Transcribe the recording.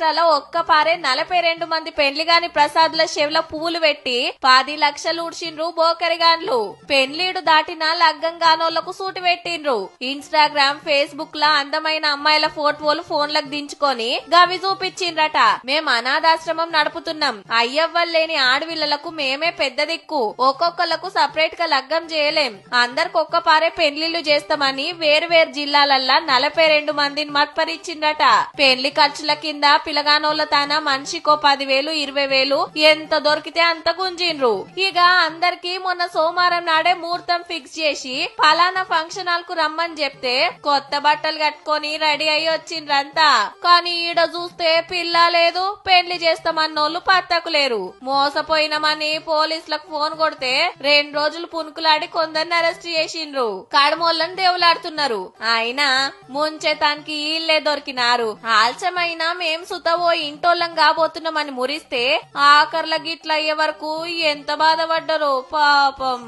మహారాష్ట్రలో ఒక్కపారే 42 మంది పెండ్లిగాని ప్రసాద్ల చెవుల పువ్వులు పెట్టి 10 లక్షలు ఊడ్చిండ్రు బోకరిగాన్లు. పెండ్లీడు దాటిన లగ్గం గానోళ్లకు సూటి పెట్టిండ్రు. ఇన్స్టాగ్రామ్, ఫేస్బుక్ లా అందమైన అమ్మాయిల ఫోటోలు ఫోన్లకు దించుకొని గవి చూపించిండ్రట. మేం అనాథాశ్రమం నడుపుతున్నాం, అయ్యవ్వలు లేని ఆడవిళ్లకు మేమే పెద్ద దిక్కు, ఒక్కొక్కలకు సపరేట్ గా లగ్గం చేయలేం, అందరికి ఒక్కపారే పెండ్లిళ్లు చేస్తామని వేరు వేరు జిల్లాలల్లా 42 మందిని మత్పరిచిండ్రట. పెండ్లి ఖర్చుల కింద పిలగానోళ్ల తాన మనిషికో 10,000 20,000 ఎంత దొరికితే అంత గుంజిండ్రు. ఇక అందరికి మొన్న సోమవారం నాడే ముహూర్తం ఫిక్స్ చేసి పలానా ఫంక్షన్ హాల్ కు రమ్మని చెప్తే కొత్త బట్టలు కట్టుకొని రెడీ అయ్యి వచ్చిండ్రంతా. కానీ ఈడ చూస్తే పిల్ల లేదు, పెండ్లి చేస్తామన్నోళ్లు పత్తకు లేరు. మోసపోయినమని పోలీసులకు ఫోన్ కొడితే 2 రోజులు పునుకులాడి కొందరిని అరెస్ట్ చేసిండ్రు. కడమోళ్ళని దేవులాడుతున్నారు. అయినా ముంచేతానికి ఈళ్లే దొరికినారు. ఆలస్యమైనా మేం సుతవో ఇంటోళ్ళం కాబోతున్నామని మురిస్తే ఆఖర్ల గిట్ల అయ్యే వరకు ఎంత బాధపడ్డరో పాపం.